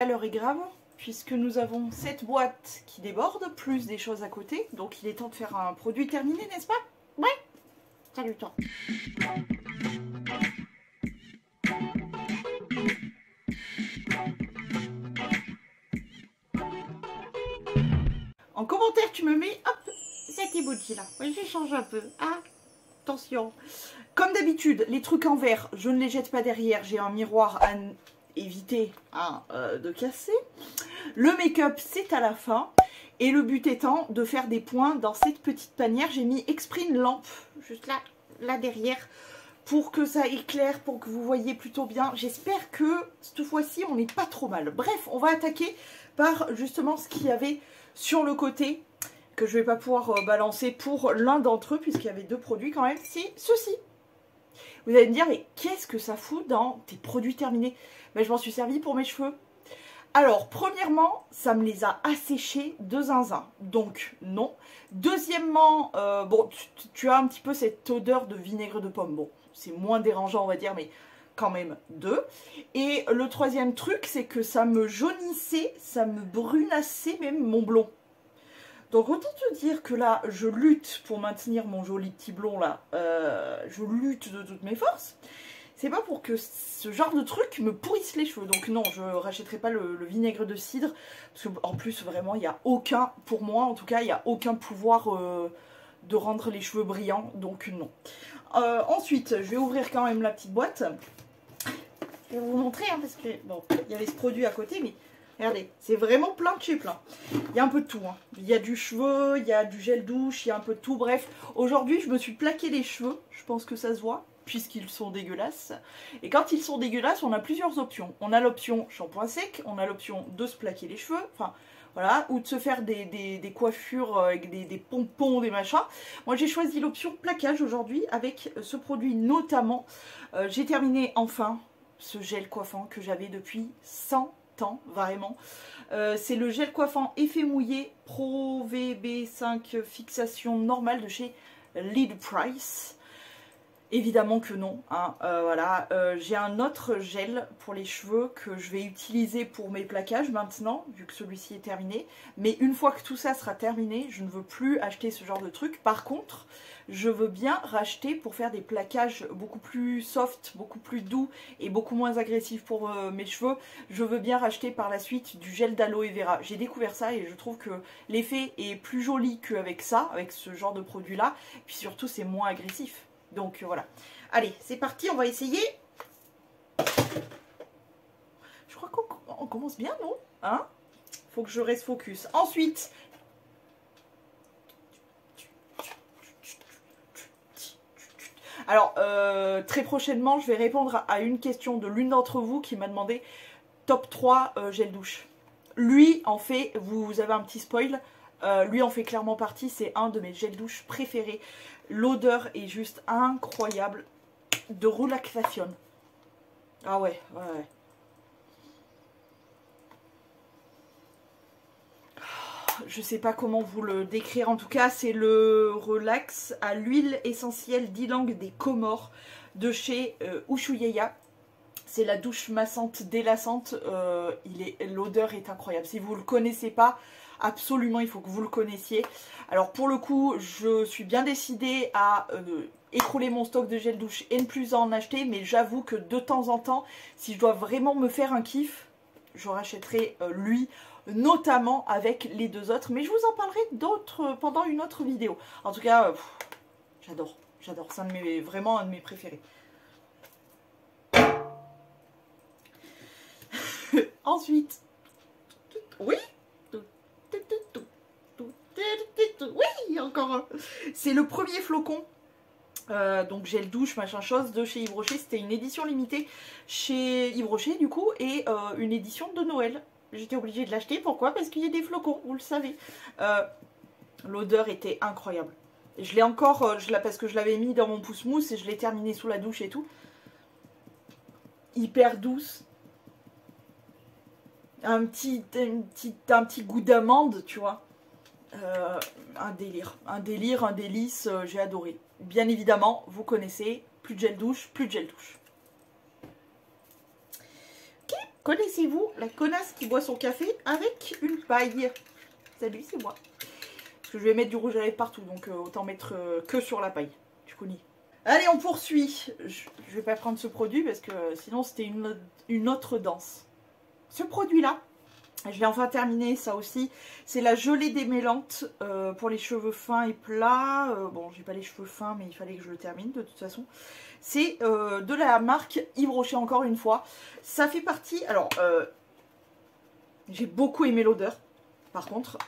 L'heure est grave, puisque nous avons cette boîte qui déborde, plus des choses à côté. Donc il est temps de faire un produit terminé, n'est-ce pas? Ouais. Salut toi. En commentaire, tu me mets, hop, Cet emoji là. Ouais, je change un peu. Ah, attention. comme d'habitude, les trucs en verre, je ne les jette pas derrière. J'ai un miroir à éviter de casser. Le make-up, c'est à la fin. Et le but étant de faire des points dans cette petite panière. J'ai mis exprès une lampe Juste là derrière. pour que ça éclaire, pour que vous voyez plutôt bien. J'espère que cette fois-ci, on n'est pas trop mal. Bref, on va attaquer par justement ce qu'il y avait sur le côté, que je ne vais pas pouvoir balancer pour l'un d'entre eux, puisqu'il y avait deux produits quand même. C'est ceci. Vous allez me dire, mais qu'est-ce que ça fout dans tes produits terminés? Ben, je m'en suis servi pour mes cheveux. Alors, premièrement, ça me les a asséchés de zinzin. Donc, non. Deuxièmement, bon, tu as un petit peu cette odeur de vinaigre de pomme. Bon, c'est moins dérangeant, on va dire, mais quand même deux. Et le troisième truc, c'est que ça me jaunissait, ça me brunassait même mon blond. Donc, autant te dire que là, je lutte pour maintenir mon joli petit blond là. Je lutte de toutes mes forces. C'est pas pour que ce genre de truc me pourrisse les cheveux. Donc non, je rachèterai pas le vinaigre de cidre. Parce qu'en plus, vraiment, il n'y a aucun, pour moi en tout cas, il n'y a aucun pouvoir de rendre les cheveux brillants. Donc non. Ensuite, je vais ouvrir quand même la petite boîte. Je vais vous montrer, hein, parce que, bon, il y avait ce produit à côté, mais regardez, c'est vraiment plein de chez plein. Il y a un peu de tout, hein. Il y a du cheveu, il y a du gel douche, il y a un peu de tout. Bref, aujourd'hui, je me suis plaqué les cheveux. Je pense que ça se voit, puisqu'ils sont dégueulasses. Et quand ils sont dégueulasses, on a plusieurs options. On a l'option shampoing sec, on a l'option de se plaquer les cheveux, enfin voilà, ou de se faire des coiffures avec des pompons, des machins. Moi j'ai choisi l'option plaquage aujourd'hui avec ce produit notamment. J'ai terminé enfin ce gel coiffant que j'avais depuis 100 ans, vraiment. C'est le gel coiffant effet mouillé Pro VB5 fixation normale de chez Lead Price. Évidemment que non, hein. Voilà, j'ai un autre gel pour les cheveux que je vais utiliser pour mes plaquages maintenant, vu que celui-ci est terminé. Mais une fois que tout ça sera terminé, je ne veux plus acheter ce genre de truc. Par contre, je veux bien racheter pour faire des plaquages beaucoup plus soft, beaucoup plus doux et beaucoup moins agressifs pour mes cheveux. Je veux bien racheter par la suite du gel d'aloe vera. J'ai découvert ça et je trouve que l'effet est plus joli qu'avec ça, avec ce genre de produit-là. Puis surtout, c'est moins agressif. Donc voilà. Allez, c'est parti, on va essayer. Je crois qu'on commence bien, non? Hein? Faut que je reste focus. Ensuite, alors, très prochainement, je vais répondre à une question de l'une d'entre vous qui m'a demandé top 3 gel douche. Lui, en fait, vous avez un petit spoil. Lui en fait clairement partie, c'est un de mes gels douche préférés. L'odeur est juste incroyable. De relaxation. Ah ouais, ouais. Je sais pas comment vous le décrire. En tout cas, c'est le relax à l'huile essentielle d'ylang des Comores de chez Ushuaïa. C'est la douche massante délassante. L'odeur est incroyable. Si vous ne le connaissez pas, absolument, il faut que vous le connaissiez. Alors pour le coup, je suis bien décidée à écrouler mon stock de gel douche et ne plus en acheter. Mais j'avoue que de temps en temps, si je dois vraiment me faire un kiff, je rachèterai lui, notamment avec les deux autres. Mais je vous en parlerai d'autres pendant une autre vidéo. En tout cas, j'adore. J'adore. C'est vraiment un de mes préférés. Ensuite, oui, oui, encore un. C'est le premier flocon, donc gel douche, machin chose, de chez Yves Rocher. C'était une édition limitée chez Yves Rocher, du coup, et une édition de Noël. J'étais obligée de l'acheter, pourquoi? Parce qu'il y a des flocons, vous le savez. L'odeur était incroyable. Je l'ai encore, parce que je l'avais mis dans mon pouce-mousse et je l'ai terminé sous la douche et tout. Hyper douce. Un petit goût d'amande, tu vois. Un délire, un délice, j'ai adoré. Bien évidemment, vous connaissez, plus de gel douche, plus de gel douche. Ok, Connaissez-vous la connasse qui boit son café avec une paille? Salut, c'est moi. Parce que je vais mettre du rouge à lèvres partout, donc autant mettre que sur la paille. Tu connais. Allez, on poursuit. Je vais pas prendre ce produit parce que sinon c'était une autre danse. Ce produit-là, je l'ai enfin terminé, ça aussi. C'est la gelée démêlante pour les cheveux fins et plats. Bon, j'ai pas les cheveux fins, mais il fallait que je le termine de toute façon. C'est de la marque Yves Rocher, encore une fois. Ça fait partie... Alors, j'ai beaucoup aimé l'odeur. Par contre,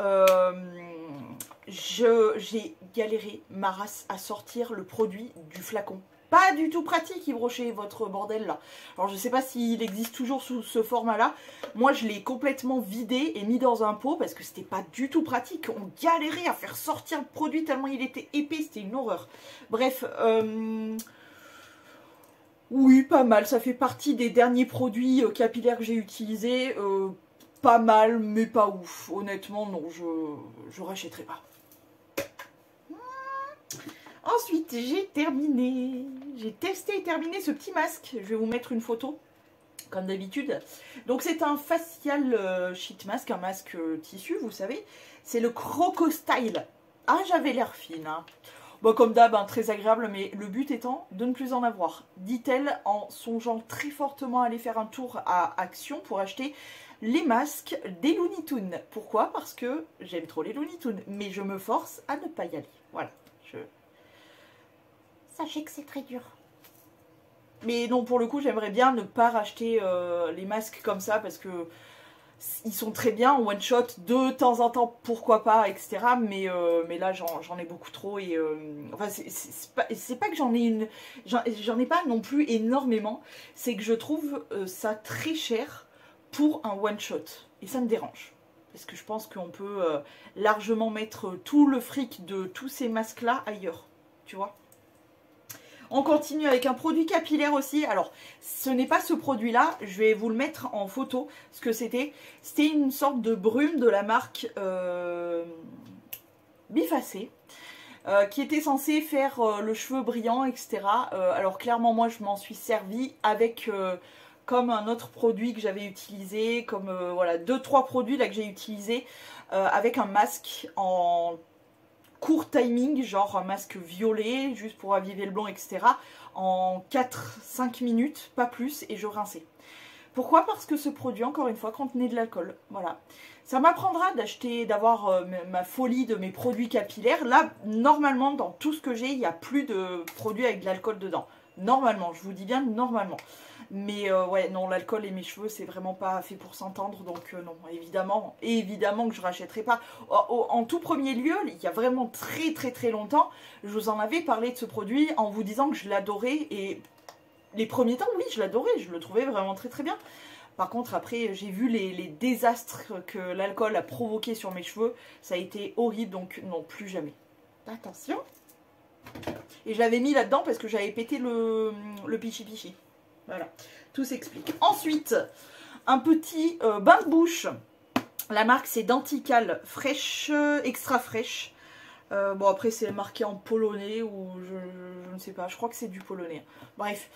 j'ai galéré ma race à sortir le produit du flacon. Pas du tout pratique, Yves Rocher, votre bordel là. Alors je sais pas s'il existe toujours sous ce format là. Moi je l'ai complètement vidé et mis dans un pot parce que c'était pas du tout pratique. On galérait à faire sortir le produit tellement il était épais, c'était une horreur. Bref, oui, pas mal. Ça fait partie des derniers produits capillaires que j'ai utilisés. Pas mal, mais pas ouf. Honnêtement, non, je rachèterai pas. Ensuite, j'ai terminé. J'ai testé et terminé ce petit masque. Je vais vous mettre une photo, comme d'habitude. Donc, c'est un facial sheet mask, un masque tissu, vous savez. C'est le Croco Style. Ah, j'avais l'air fine, hein. Bon, comme d'hab, hein, très agréable, mais le but étant de ne plus en avoir. Dit-elle en songeant très fortement à aller faire un tour à Action pour acheter les masques des Looney Tunes. Pourquoi? Parce que j'aime trop les Looney Tunes, mais je me force à ne pas y aller. Voilà. Sachez que c'est très dur. Mais non, pour le coup, j'aimerais bien ne pas racheter les masques comme ça, parce que ils sont très bien en one shot, de temps en temps, pourquoi pas, etc. Mais là, j'en ai beaucoup trop. Et enfin, c'est pas que j'en ai pas non plus énormément. C'est que je trouve ça très cher pour un one shot. Et ça me dérange. Parce que je pense qu'on peut largement mettre tout le fric de tous ces masques-là ailleurs. Tu vois? On continue avec un produit capillaire aussi. Alors, ce n'est pas ce produit-là. Je vais vous le mettre en photo. Ce que c'était. C'était une sorte de brume de la marque Bifacé. Qui était censé faire le cheveu brillant, etc. Alors, clairement, moi, je m'en suis servie avec... comme un autre produit que j'avais utilisé. Comme, voilà, 2-3 produits là que j'ai utilisés. Avec un masque en... court timing, genre un masque violet, juste pour aviver le blond, etc. En 4-5 minutes, pas plus, et je rinçais. Pourquoi? Parce que ce produit, encore une fois, contenait de l'alcool. Voilà. Ça m'apprendra d'avoir ma folie de mes produits capillaires. Là, normalement, dans tout ce que j'ai, il n'y a plus de produits avec de l'alcool dedans. Normalement, je vous dis bien normalement. Mais ouais, non, l'alcool et mes cheveux, c'est vraiment pas fait pour s'entendre. Donc non, évidemment que je rachèterai pas. En tout premier lieu, il y a vraiment très longtemps, je vous en avais parlé de ce produit en vous disant que je l'adorais. Et les premiers temps, oui, je l'adorais. Je le trouvais vraiment très bien. Par contre, après, j'ai vu les désastres que l'alcool a provoqué sur mes cheveux. Ça a été horrible, donc non, plus jamais. Attention. Et je l'avais mis là-dedans parce que j'avais pété le pichi-pichi. Voilà, tout s'explique. Ensuite, un petit bain de bouche. La marque, c'est Dantical Fresh, extra fraîche. Bon, après, c'est marqué en polonais ou je ne sais pas. Je crois que c'est du polonais. Bref.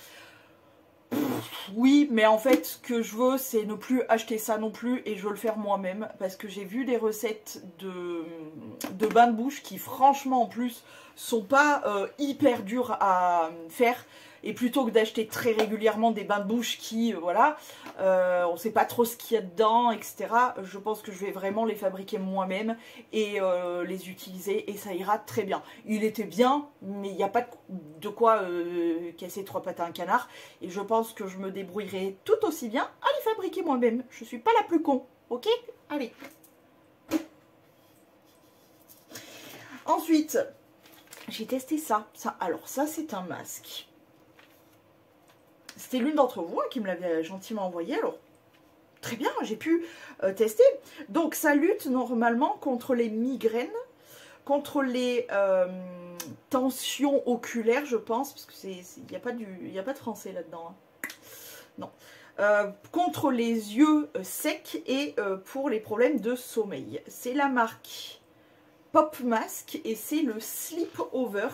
Oui, mais en fait, ce que je veux, c'est ne plus acheter ça non plus. Et je veux le faire moi-même. Parce que j'ai vu des recettes de bain de bouche qui, franchement, en plus, sont pas hyper dures à faire. Et plutôt que d'acheter très régulièrement des bains de bouche qui, voilà, on ne sait pas trop ce qu'il y a dedans, etc. Je pense que je vais vraiment les fabriquer moi-même et les utiliser et ça ira très bien. Il était bien, mais il n'y a pas de quoi casser 3 pattes à un canard. Et je pense que je me débrouillerai tout aussi bien à les fabriquer moi-même. Je ne suis pas la plus con, ok? Allez. Ensuite, j'ai testé ça. Alors ça, c'est un masque. C'était l'une d'entre vous qui me l'avait gentiment envoyé. Alors, très bien, j'ai pu tester. Donc, ça lutte normalement contre les migraines, contre les tensions oculaires, je pense. Parce qu'il n'y a pas de français là-dedans. Hein. Non. Contre les yeux secs et pour les problèmes de sommeil. C'est la marque Pop Mask et c'est le Sleep Over.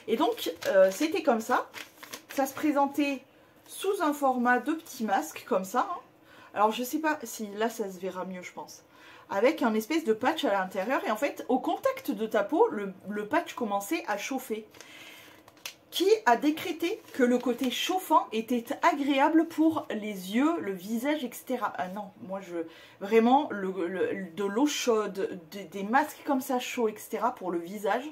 Et donc, c'était comme ça. Ça se présentait sous un format de petit masque, comme ça. Hein. Alors je sais pas si là ça se verra mieux je pense. Avec un espèce de patch à l'intérieur et en fait au contact de ta peau, le patch commençait à chauffer. Qui a décrété que le côté chauffant était agréable pour les yeux, le visage, etc. Ah non, moi je... Vraiment, de l'eau chaude, des masques comme ça chauds, etc. pour le visage,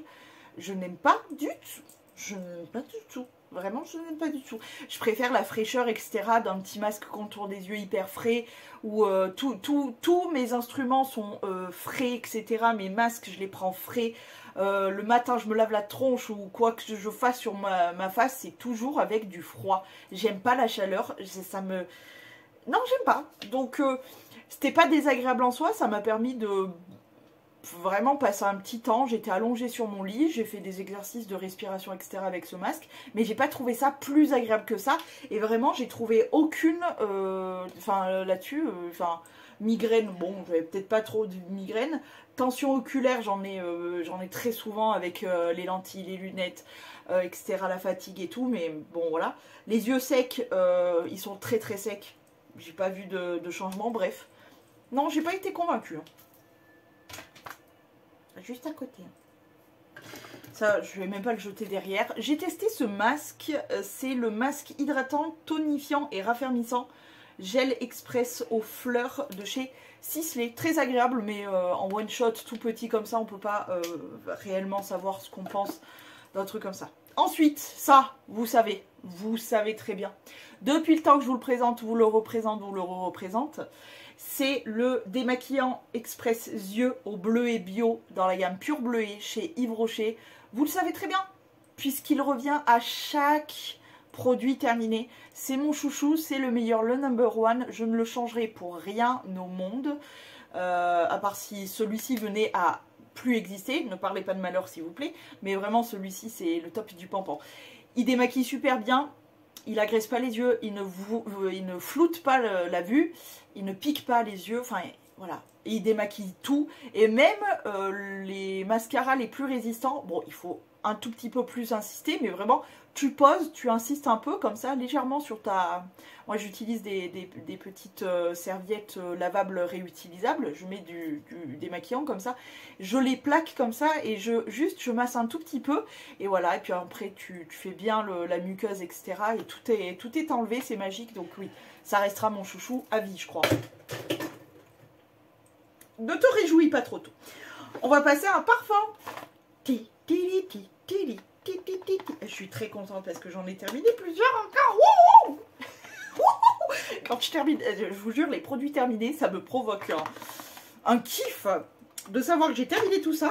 je n'aime pas du tout. Je n'aime pas du tout. Vraiment, je n'aime pas du tout. Je préfère la fraîcheur, etc. d'un petit masque contour des yeux hyper frais, où tous mes instruments sont frais, etc. Mes masques, je les prends frais. Le matin, je me lave la tronche ou quoi que je fasse sur ma face, c'est toujours avec du froid. J'aime pas la chaleur, ça me... Non, j'aime pas. Donc, c'était pas désagréable en soi, ça m'a permis de vraiment passer un petit temps. J'étais allongée sur mon lit, j'ai fait des exercices de respiration, etc. avec ce masque, mais j'ai pas trouvé ça plus agréable que ça. Et vraiment, j'ai trouvé aucune... Enfin, là-dessus, migraine, bon, j'avais peut-être pas trop de migraine. Tension oculaire, j'en ai très souvent avec les lentilles, les lunettes, etc. La fatigue et tout, mais bon, voilà. Les yeux secs, ils sont très très secs. J'ai pas vu de changement, bref. Non, j'ai pas été convaincue. Juste à côté. Ça, je vais même pas le jeter derrière. J'ai testé ce masque. C'est le masque hydratant, tonifiant et raffermissant. Gel express aux fleurs de chez Sisley. Très agréable, mais en one shot, tout petit comme ça, on peut pas réellement savoir ce qu'on pense d'un truc comme ça. Ensuite, ça, vous savez très bien. Depuis le temps que je vous le présente, vous le représente, c'est le démaquillant express yeux au bleuet bio dans la gamme Pure Bleuet chez Yves Rocher. Vous le savez très bien, puisqu'il revient à chaque produit terminé. C'est mon chouchou, c'est le meilleur, le number one. Je ne le changerai pour rien au monde, à part si celui-ci venait à plus exister. Ne parlez pas de malheur s'il vous plaît, mais vraiment celui-ci c'est le top du pampan. Il démaquille super bien. Il agresse pas les yeux, il ne floute pas la vue, il ne pique pas les yeux, enfin voilà. Et il démaquille tout. Et même les mascaras les plus résistants, bon il faut un tout petit peu plus insister, mais vraiment tu poses, tu insistes un peu comme ça, légèrement sur ta... Moi j'utilise des petites serviettes lavables réutilisables, je mets du démaquillant comme ça, je les plaque comme ça et je masse un tout petit peu, et voilà, et puis après tu fais bien la muqueuse, etc. Et tout est enlevé, c'est magique, donc oui, ça restera mon chouchou à vie, je crois. Ne te réjouis pas trop tôt. On va passer à un parfum. Je suis très contente parce que j'en ai terminé plusieurs encore. Quand je termine, je vous jure, les produits terminés, ça me provoque un kiff de savoir que j'ai terminé tout ça.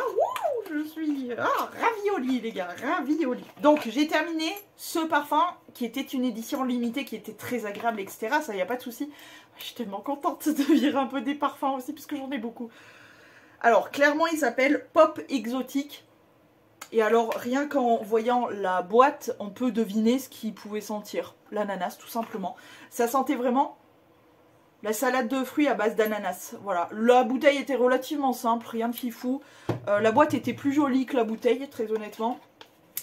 Je suis ravioli les gars, ravioli. Donc j'ai terminé ce parfum qui était une édition limitée, qui était très agréable, etc. Ça, il n'y a pas de souci. Je suis tellement contente de virer un peu des parfums aussi parce que j'en ai beaucoup. Alors clairement il s'appelle Pop Exotique. Et alors, rien qu'en voyant la boîte, on peut deviner ce qu'il pouvait sentir. L'ananas, tout simplement. Ça sentait vraiment la salade de fruits à base d'ananas. Voilà. La bouteille était relativement simple, rien de fifou. La boîte était plus jolie que la bouteille, très honnêtement.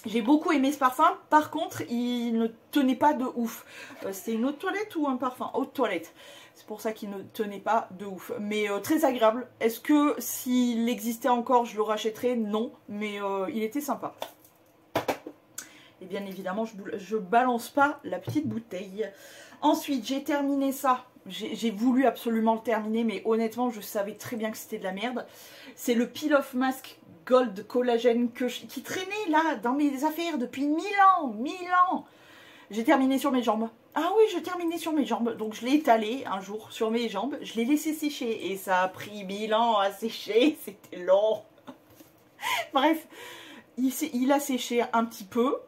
J'ai beaucoup aimé ce parfum. Par contre, il ne tenait pas de ouf. C'était une eau de toilette ou un parfum? Eau de toilette. C'est pour ça qu'il ne tenait pas de ouf. Mais très agréable. Est-ce que s'il existait encore, je le rachèterais? Non. Mais il était sympa. Et bien évidemment, je balance pas la petite bouteille. Ensuite, j'ai terminé ça. J'ai voulu absolument le terminer, mais honnêtement, je savais très bien que c'était de la merde. C'est le Peel Off Mask Gold Collagène qui traînait là dans mes affaires depuis 1000 ans. 1000 ans. J'ai terminé sur mes jambes. Ah oui, j'ai terminé sur mes jambes. Donc je l'ai étalé un jour sur mes jambes. Je l'ai laissé sécher. Et ça a pris 1000 ans à sécher. C'était long. Bref, il a séché un petit peu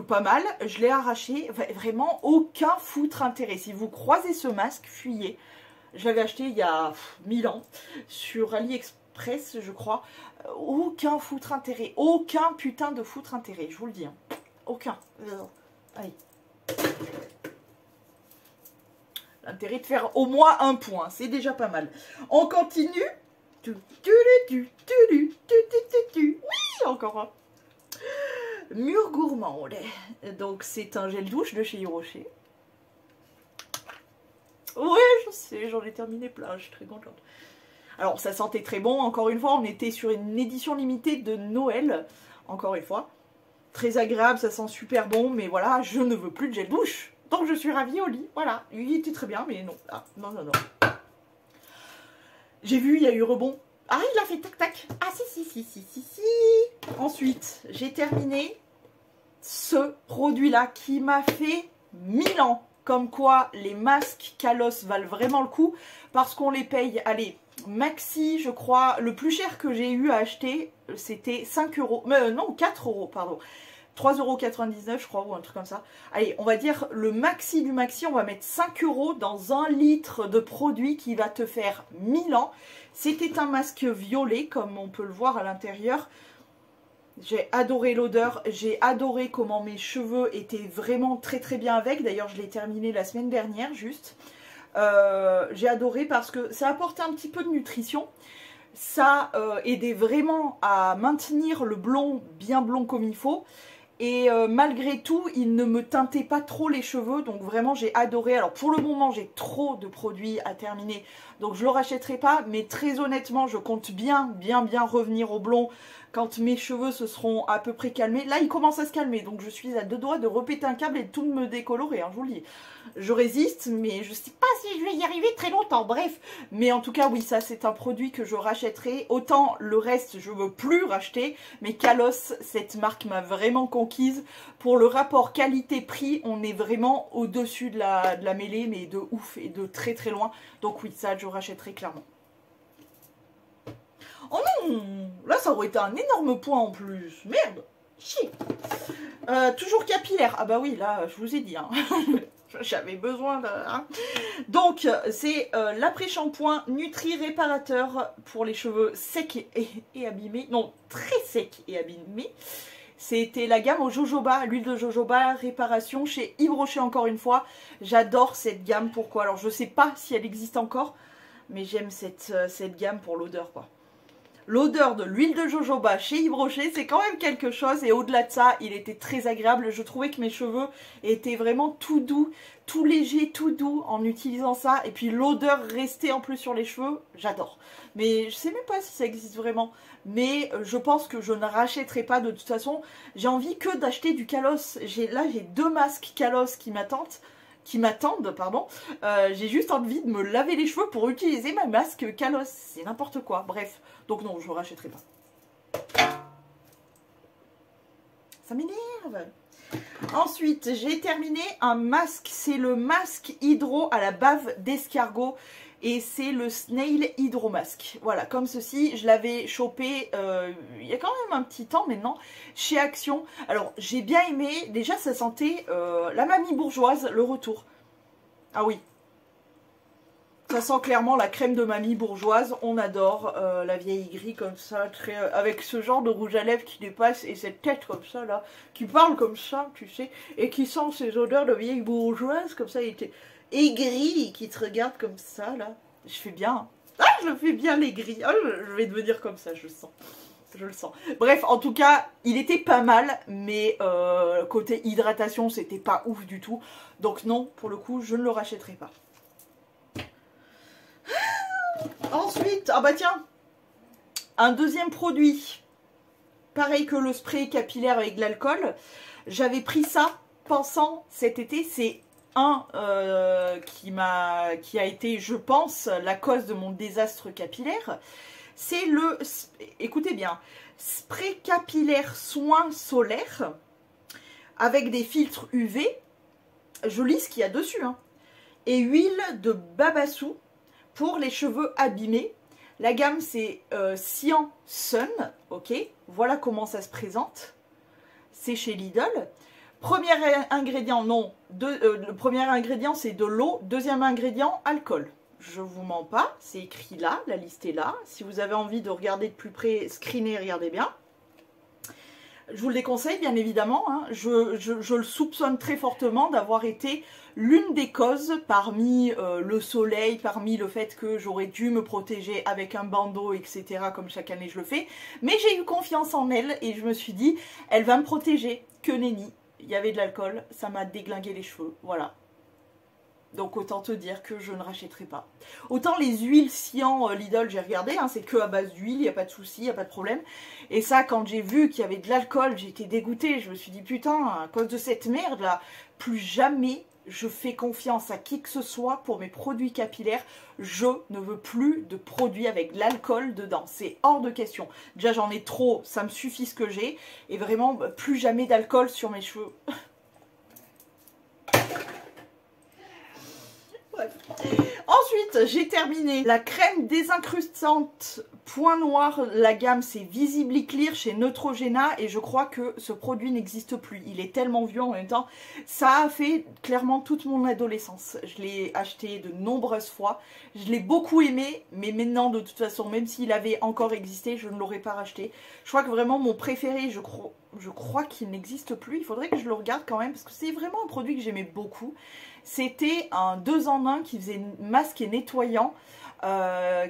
pas mal. Je l'ai arraché. Vraiment aucun foutre intérêt. Si vous croisez ce masque, fuyez. Je l'avais acheté il y a 1000 ans sur AliExpress, je crois. Aucun foutre intérêt. Aucun putain de foutre intérêt. Je vous le dis. Hein. Aucun. Allez. L'intérêt de faire au moins un point, c'est déjà pas mal. On continue. Oui, encore un. Mur gourmand. Donc c'est un gel douche de chez Yves Rocher. Ouais, je sais, j'en ai terminé plein, je suis très contente. Alors, ça sentait très bon, encore une fois, on était sur une édition limitée de Noël, encore une fois. Très agréable, ça sent super bon, mais voilà, je ne veux plus de gel douche. Donc je suis ravie au lit, voilà. Il était très bien, mais non. Ah, non, non, non. J'ai vu, il y a eu rebond. Ah, il a fait tac-tac. Ah, si. Ensuite, j'ai terminé ce produit-là qui m'a fait 1000 ans. Comme quoi, les masques Kalos valent vraiment le coup parce qu'on les paye, allez, maxi, je crois, le plus cher que j'ai eu à acheter, c'était 5 euros. Non, 4 euros, pardon. 3,99 € je crois, ou un truc comme ça. Allez, on va dire le maxi du maxi, on va mettre 5 euros dans 1 litre de produit qui va te faire 1000 ans. C'était un masque violet, comme on peut le voir à l'intérieur. J'ai adoré l'odeur, j'ai adoré comment mes cheveux étaient vraiment très bien avec. D'ailleurs, je l'ai terminé la semaine dernière, juste. J'ai adoré parce que ça apportait un petit peu de nutrition. Ça aidait vraiment à maintenir le blond, bien blond comme il faut. Et malgré tout, il ne me teintait pas trop les cheveux. Donc vraiment, j'ai adoré. Alors pour le moment, j'ai trop de produits à terminer. Donc je ne le rachèterai pas. Mais très honnêtement, je compte bien revenir au blond quand mes cheveux se seront à peu près calmés. Là, ils commencent à se calmer. Donc je suis à 2 doigts de repéter un câble et de tout me décolorer. Hein, je vous le dis. Je résiste, mais je ne sais pas si je vais y arriver très longtemps. Bref. Mais en tout cas, oui, ça, c'est un produit que je rachèterai. Autant le reste, je ne veux plus racheter. Mais Kalos, cette marque m'a vraiment conquise. Pour le rapport qualité-prix, on est vraiment au-dessus de la mêlée, mais de ouf et de très loin. Donc oui, ça, je rachèterai clairement. Oh non! Là, ça aurait été un énorme point en plus. Merde! Chier! Toujours capillaire. Ah bah oui, là, je vous ai dit. Hein. J'avais besoin de... Hein. Donc, c'est l'après-shampoing Nutri-Réparateur pour les cheveux secs et abîmés. Non, très secs et abîmés. C'était la gamme au jojoba, l'huile de jojoba, réparation chez Yves Rocher encore une fois. J'adore cette gamme, pourquoi? Alors, je sais pas si elle existe encore, mais j'aime cette gamme pour l'odeur, quoi. L'odeur de l'huile de jojoba chez Yves Rocher, c'est quand même quelque chose. Et au-delà de ça, il était très agréable. Je trouvais que mes cheveux étaient vraiment tout doux, tout léger, tout doux en utilisant ça. Et puis l'odeur restait en plus sur les cheveux, j'adore. Mais je sais même pas si ça existe vraiment. Mais je pense que je ne rachèterai pas de toute façon. J'ai envie que d'acheter du Kalos. Là, j'ai 2 masques Kalos qui m'attendent, pardon. J'ai juste envie de me laver les cheveux pour utiliser ma masque Kalos. C'est n'importe quoi. Bref. Donc non, je ne rachèterai pas. Ça m'énerve. Ensuite, j'ai terminé un masque. C'est le masque hydro à la bave d'escargot. Et c'est le Snail Hydro Mask. Voilà, comme ceci. Je l'avais chopé il y a quand même un petit temps maintenant chez Action. Alors, j'ai bien aimé. Déjà, ça sentait la mamie bourgeoise, le retour. Ah oui. Ça sent clairement la crème de mamie bourgeoise. On adore la vieille gris comme ça, très, avec ce genre de rouge à lèvres qui dépasse et cette tête comme ça là, qui parle comme ça, tu sais, et qui sent ces odeurs de vieille bourgeoise comme ça, il était aigri et qui te regarde comme ça là. Je fais bien. Hein. Ah, je fais bien l'aigri. Ah, je vais devenir comme ça, je le sens. Je le sens. Bref, en tout cas, il était pas mal, mais côté hydratation, c'était pas ouf du tout. Donc non, pour le coup, je ne le rachèterai pas. Ensuite, ah bah tiens, un deuxième produit, pareil que le spray capillaire avec de l'alcool. J'avais pris ça pensant cet été, c'est un qui a été, je pense, la cause de mon désastre capillaire. C'est le, écoutez bien, spray capillaire soin solaire avec des filtres UV. Je lis ce qu'il y a dessus, hein. Et huile de babassou pour les cheveux abîmés. La gamme c'est Cyan Sun, ok. Voilà comment ça se présente. C'est chez Lidl. Premier ingrédient, non. Le premier ingrédient c'est de l'eau. Deuxième ingrédient, alcool. Je vous mens pas, c'est écrit là, la liste est là. Si vous avez envie de regarder de plus près, screenez, regardez bien. Je vous le déconseille, bien évidemment. Hein. Je le soupçonne très fortement d'avoir été l'une des causes parmi le soleil, parmi le fait que j'aurais dû me protéger avec un bandeau, etc. comme chaque année je le fais. Mais j'ai eu confiance en elle et je me suis dit, elle va me protéger. Que nenni. Il y avait de l'alcool, ça m'a déglingué les cheveux. Voilà. Donc autant te dire que je ne rachèterai pas. Autant les huiles Cyan Lidl, j'ai regardé, hein, c'est que à base d'huile, il n'y a pas de souci, il n'y a pas de problème. Et ça, quand j'ai vu qu'il y avait de l'alcool, j'ai été dégoûtée. Je me suis dit, putain, à cause de cette merde là, plus jamais je fais confiance à qui que ce soit pour mes produits capillaires. Je ne veux plus de produits avec de l'alcool dedans. C'est hors de question. Déjà, j'en ai trop, ça me suffit ce que j'ai. Et vraiment, plus jamais d'alcool sur mes cheveux. Bref. Ensuite, j'ai terminé la crème désincrustante point noir. La gamme, c'est Visibly Clear chez Neutrogena. Et je crois que ce produit n'existe plus. Il est tellement vieux en même temps. Ça a fait clairement toute mon adolescence. Je l'ai acheté de nombreuses fois. Je l'ai beaucoup aimé. Mais maintenant, de toute façon, même s'il avait encore existé, je ne l'aurais pas racheté. Je crois que vraiment mon préféré, je crois qu'il n'existe plus. Il faudrait que je le regarde quand même. Parce que c'est vraiment un produit que j'aimais beaucoup. C'était un 2 en 1 qui faisait masque et nettoyant,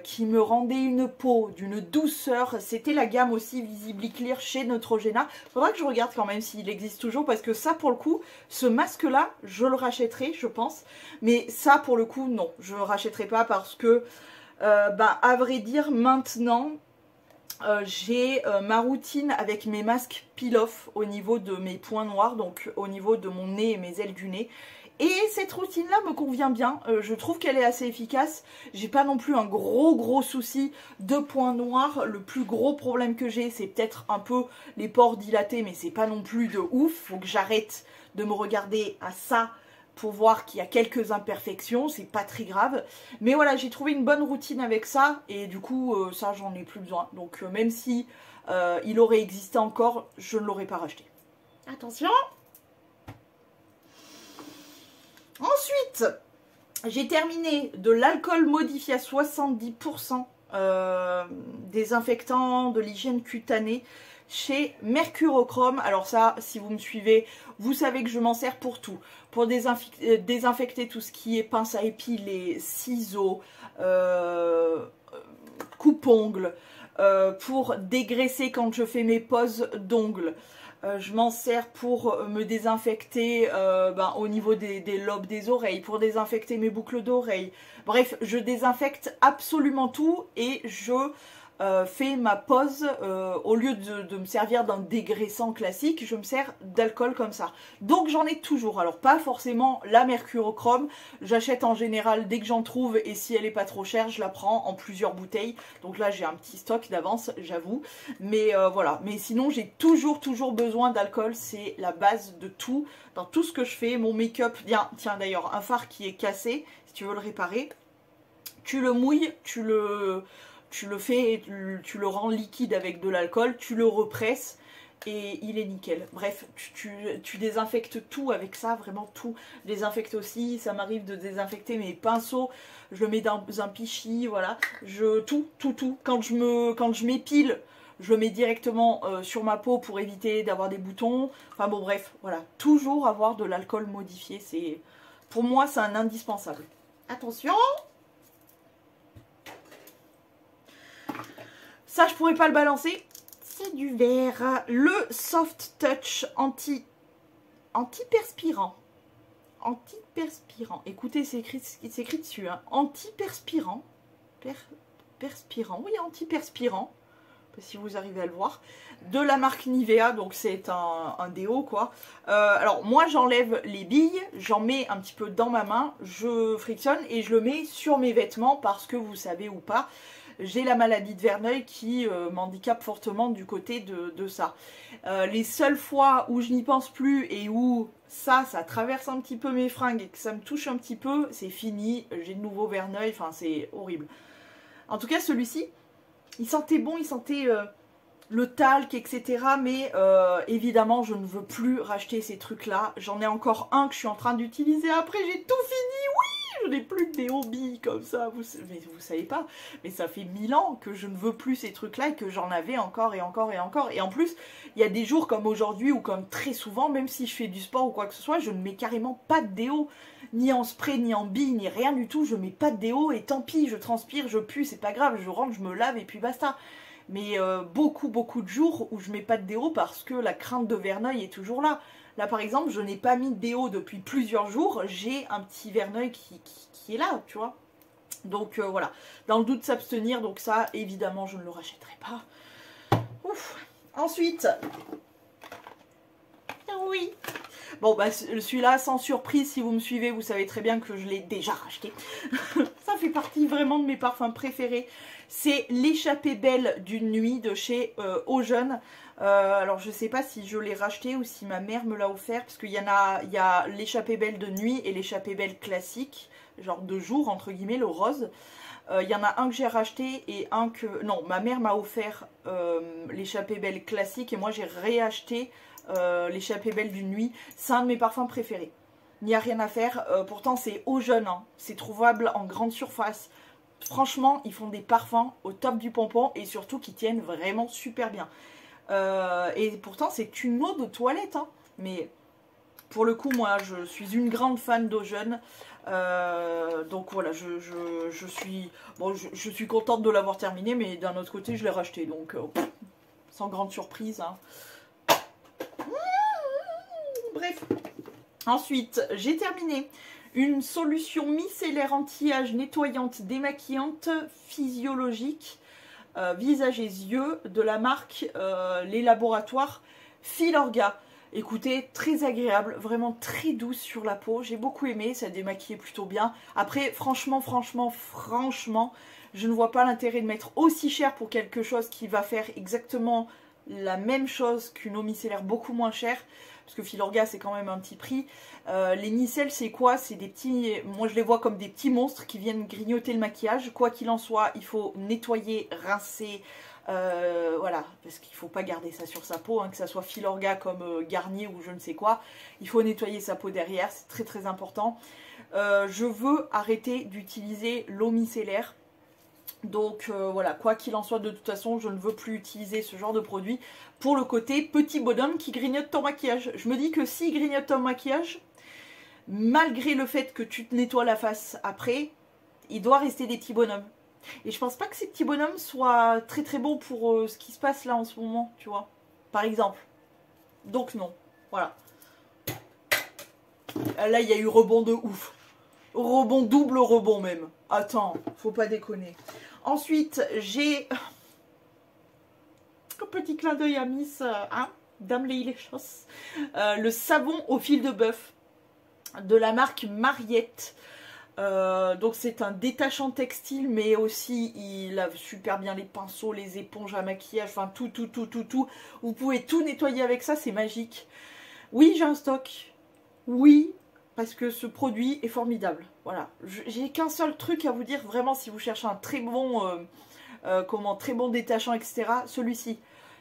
qui me rendait une peau d'une douceur. C'était la gamme aussi Visibly Clear chez Neutrogena. Faudra que je regarde quand même s'il existe toujours, parce que ça pour le coup, ce masque là, je le rachèterai je pense. Mais ça pour le coup non, je ne rachèterai pas parce que, à vrai dire maintenant... j'ai ma routine avec mes masques peel-off au niveau de mes points noirs, donc au niveau de mon nez et mes ailes du nez. Et cette routine-là me convient bien, je trouve qu'elle est assez efficace. J'ai pas non plus un gros souci de points noirs. Le plus gros problème que j'ai, c'est peut-être un peu les pores dilatés, mais c'est pas non plus de ouf. Faut que j'arrête de me regarder à ça pour voir qu'il y a quelques imperfections, c'est pas très grave. Mais voilà, j'ai trouvé une bonne routine avec ça, et du coup, ça, j'en ai plus besoin. Donc, même si il aurait existé encore, je ne l'aurais pas racheté. Attention! Ensuite, j'ai terminé de l'alcool modifié à 70%, désinfectant de l'hygiène cutanée, chez Mercurochrome. Alors ça, si vous me suivez, vous savez que je m'en sers pour tout. Pour désinfecter tout ce qui est pince à épiler, ciseaux, coupe-ongles, pour dégraisser quand je fais mes poses d'ongles. Je m'en sers pour me désinfecter au niveau des lobes des oreilles, pour désinfecter mes boucles d'oreilles. Bref, je désinfecte absolument tout et je fais ma pose, au lieu de me servir d'un dégraissant classique, je me sers d'alcool comme ça. Donc j'en ai toujours, alors pas forcément la Mercurochrome, j'achète en général dès que j'en trouve, et si elle est pas trop chère, je la prends en plusieurs bouteilles. Donc là j'ai un petit stock d'avance, j'avoue, mais voilà. Mais sinon j'ai toujours besoin d'alcool, c'est la base de tout, dans tout ce que je fais. Mon make-up, tiens d'ailleurs, un fard qui est cassé, si tu veux le réparer, tu le mouilles, tu le fais, tu le rends liquide avec de l'alcool, tu le represses et il est nickel. Bref, tu désinfectes tout avec ça, vraiment tout. Je désinfecte aussi, ça m'arrive de désinfecter mes pinceaux, je le mets dans un pichi, voilà. Tout. Quand je m'épile, je le mets directement sur ma peau pour éviter d'avoir des boutons. Enfin bon, bref, voilà. Toujours avoir de l'alcool modifié, pour moi c'est un indispensable. Attention! Ça, je pourrais pas le balancer. C'est du verre. Le Soft Touch anti-perspirant. Anti-perspirant. Écoutez, c'est écrit dessus. Hein. Anti-perspirant. Perspirant. Oui, anti-perspirant. Si vous arrivez à le voir. De la marque Nivea. Donc, c'est un déo, quoi. Alors, moi, j'enlève les billes. J'en mets un petit peu dans ma main. Je frictionne et je le mets sur mes vêtements. Parce que, vous savez ou pas, j'ai la maladie de Verneuil qui m'handicape fortement du côté de ça. Les seules fois où je n'y pense plus et où ça traverse un petit peu mes fringues et que ça me touche un petit peu, c'est fini. J'ai de nouveau Verneuil, enfin c'est horrible. En tout cas celui-ci, il sentait bon, il sentait le talc, etc. Mais évidemment je ne veux plus racheter ces trucs-là. J'en ai encore un que je suis en train d'utiliser. Après j'ai tout fini, oui! Je n'ai plus de déo billes comme ça, mais vous savez pas, mais ça fait 1000 ans que je ne veux plus ces trucs-là et que j'en avais encore et encore et encore. Et en plus, il y a des jours comme aujourd'hui ou comme très souvent, même si je fais du sport ou quoi que ce soit, je ne mets carrément pas de déo, ni en spray, ni en billes, ni rien du tout. Je mets pas de déo et tant pis, je transpire, je pue, c'est pas grave, je rentre, je me lave et puis basta. Mais beaucoup de jours où je mets pas de déo parce que la crainte de Verneuil est toujours là. Là par exemple, je n'ai pas mis de déo depuis plusieurs jours, j'ai un petit verneuil qui est là, tu vois. Donc voilà, dans le doute s'abstenir, donc ça évidemment je ne le rachèterai pas. Ouf. Ensuite, oui. Bon bah celui-là, sans surprise, si vous me suivez, vous savez très bien que je l'ai déjà racheté. Ça fait partie vraiment de mes parfums préférés. C'est l'échappée belle d'une nuit de chez Ojeune. Alors je sais pas si je l'ai racheté ou si ma mère me l'a offert, parce qu'il y a l'échappée belle de nuit et l'échappée belle classique, genre de jour entre guillemets, le rose. Il y en a un que j'ai racheté et un que... Non, ma mère m'a offert l'échappée belle classique et moi j'ai réacheté l'échappée belle d'une nuit. C'est un de mes parfums préférés. Il n'y a rien à faire. Pourtant c'est Ojeune, hein. C'est trouvable en grande surface. Franchement, ils font des parfums au top du pompon et surtout qui tiennent vraiment super bien. Et pourtant c'est une eau de toilette, hein. Mais pour le coup, moi je suis une grande fan d'Ojeune. Donc voilà, je suis contente de l'avoir terminé, mais d'un autre côté je l'ai racheté, donc sans grande surprise, hein. Bref, ensuite j'ai terminé une solution micellaire anti-âge nettoyante démaquillante physiologique visage et yeux de la marque Les Laboratoires Filorga. Écoutez, très agréable, vraiment très douce sur la peau, j'ai beaucoup aimé, ça démaquillait plutôt bien. Après, franchement, je ne vois pas l'intérêt de mettre aussi cher pour quelque chose qui va faire exactement la même chose qu'une eau micellaire beaucoup moins chère, parce que Filorga c'est quand même un petit prix. Les micelles c'est quoi? C'est des petits, moi je les vois comme des petits monstres qui viennent grignoter le maquillage. Quoi qu'il en soit, il faut nettoyer, rincer, voilà, parce qu'il ne faut pas garder ça sur sa peau, hein, que ça soit Filorga comme Garnier ou je ne sais quoi. Il faut nettoyer sa peau derrière, c'est très très important. Je veux arrêter d'utiliser l'eau micellaire. Donc voilà, quoi qu'il en soit, de toute façon, je ne veux plus utiliser ce genre de produit pour le côté petit bonhomme qui grignote ton maquillage. Je me dis que s'il grignote ton maquillage, malgré le fait que tu te nettoies la face après, il doit rester des petits bonhommes. Et je pense pas que ces petits bonhommes soient très très bons pour ce qui se passe là en ce moment, tu vois, par exemple. Donc non, voilà. Là, il y a eu rebond de ouf. Rebond, double rebond même. Attends, faut pas déconner. Ensuite, j'ai un petit clin d'œil à Miss Dame les choses. Le savon au fil de bœuf de la marque Mariette. Donc c'est un détachant textile, mais aussi il lave super bien les pinceaux, les éponges à maquillage, enfin tout. Vous pouvez tout nettoyer avec ça, c'est magique. Oui, j'ai un stock. Oui, parce que ce produit est formidable. Voilà, j'ai qu'un seul truc à vous dire, vraiment, si vous cherchez un très bon, très bon détachant, etc. Celui-ci,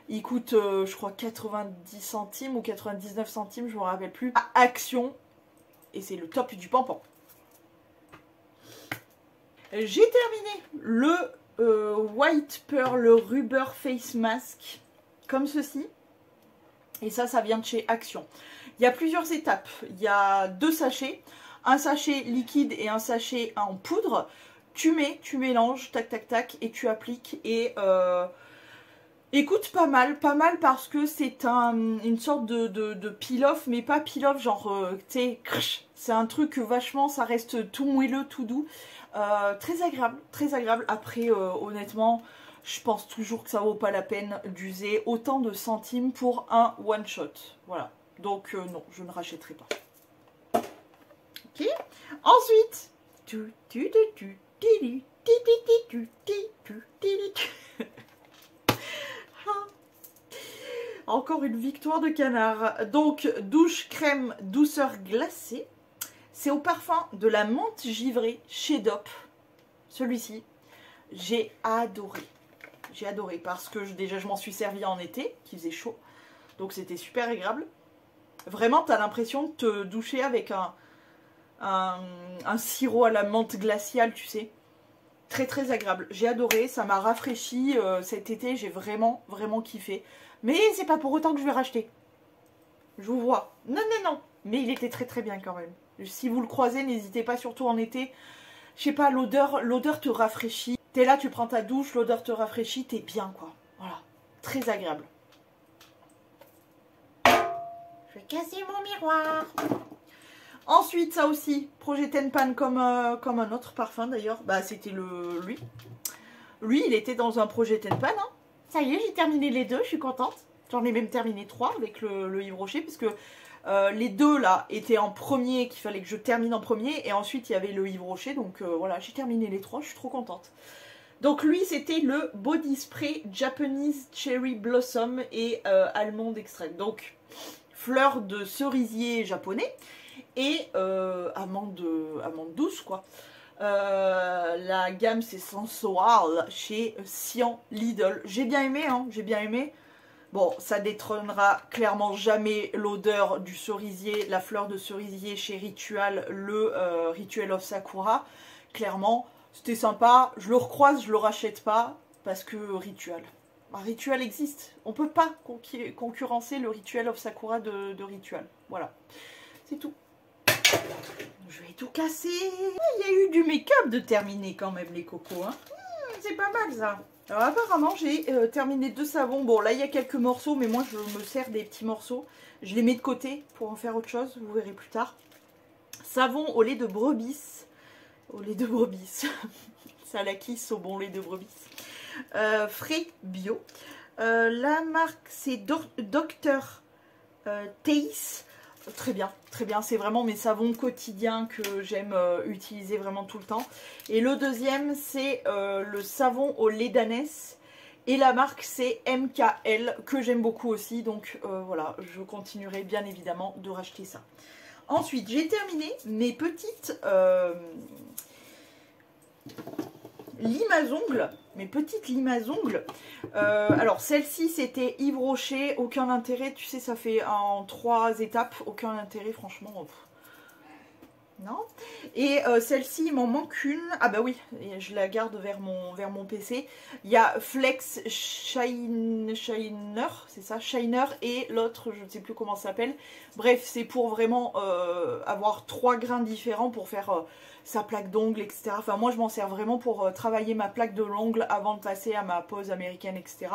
il coûte, je crois, 90 centimes ou 99 centimes, je ne me rappelle plus. À Action, et c'est le top du pampan. J'ai terminé le White Pearl Rubber Face Mask, comme ceci. Et ça vient de chez Action. Il y a plusieurs étapes. Il y a 2 sachets. Un sachet liquide et un sachet en poudre. Tu mets, tu mélanges, tac, tac, tac, et tu appliques. Et écoute, pas mal parce que c'est une sorte de peel-off, mais pas peel-off genre, tu sais, c'est un truc vachement, ça reste tout moelleux, tout doux. Très agréable, très agréable. Après, honnêtement, je pense toujours que ça vaut pas la peine d'user autant de centimes pour un one-shot. Voilà. Donc non, je ne rachèterai pas. Ok. Ensuite, encore une victoire de canard. Donc, douche crème douceur glacée. C'est au parfum de la menthe givrée chez Dop. Celui-ci, j'ai adoré. J'ai adoré parce que déjà je m'en suis servi en été, qui faisait chaud. Donc c'était super agréable. Vraiment, tu as l'impression de te doucher avec un sirop à la menthe glaciale, tu sais. Très très agréable. J'ai adoré, ça m'a rafraîchi cet été, j'ai vraiment kiffé. Mais c'est pas pour autant que je vais racheter. Je vous vois. Non. Mais il était très très bien quand même. Si vous le croisez, n'hésitez pas, surtout en été. Je sais pas, l'odeur te rafraîchit. T'es là, tu prends ta douche, l'odeur te rafraîchit, t'es bien quoi. Voilà, très agréable. Je vais casser mon miroir. Ensuite, ça aussi, Projet Tenpan comme un autre parfum d'ailleurs. Bah, c'était lui. Lui, il était dans un Projet Tenpan. Hein. Ça y est, j'ai terminé les 2, je suis contente. J'en ai même terminé 3 avec le Yves Rocher, parce que les 2 là étaient en premier, qu'il fallait que je termine en premier, et ensuite il y avait le Yves Rocher, donc voilà, j'ai terminé les 3, je suis trop contente. Donc lui, c'était le Body Spray Japanese Cherry Blossom et Almond Extract. Donc, fleur de cerisier japonais et amande douce, quoi. La gamme, c'est Sensual chez Sian Lidl. J'ai bien aimé, hein, j'ai bien aimé. Bon, ça détrônera clairement jamais l'odeur du cerisier, la fleur de cerisier chez Ritual, le Ritual of Sakura. Clairement, c'était sympa. Je le recroise, je le rachète pas parce que Ritual. Un Ritual existe. On peut pas concurrencer le Ritual of Sakura de Ritual. Voilà, c'est tout. Je vais tout casser. Il y a eu du make-up de terminer quand même, les cocos. Hein. C'est pas mal ça. Alors apparemment j'ai terminé 2 savons. Bon là il y a quelques morceaux, mais moi je me sers des petits morceaux. Je les mets de côté pour en faire autre chose, vous verrez plus tard. Savon au lait de brebis. Au lait de brebis. Ça la kiss au bon lait de brebis. Frais bio. La marque c'est Dr Teis. Très bien, c'est vraiment mes savons quotidiens que j'aime utiliser vraiment tout le temps. Et le deuxième, c'est le savon au lait d'ânesse. Et la marque, c'est MKL, que j'aime beaucoup aussi. Donc voilà, je continuerai bien évidemment de racheter ça. Ensuite, j'ai terminé mes petites limes à ongles. Mes petites limes à ongles. Alors celle-ci c'était Yves Rocher, aucun intérêt, tu sais ça fait en 3 étapes, aucun intérêt franchement. Non. Et celle-ci il m'en manque une, ah bah oui, je la garde vers mon PC. Il y a Flex Shiner, c'est ça, Shiner, et l'autre je ne sais plus comment ça s'appelle. Bref, c'est pour vraiment avoir 3 grains différents pour faire sa plaque d'ongles, etc. Enfin moi je m'en sers vraiment pour travailler ma plaque de l'ongle avant de passer à ma pose américaine, etc.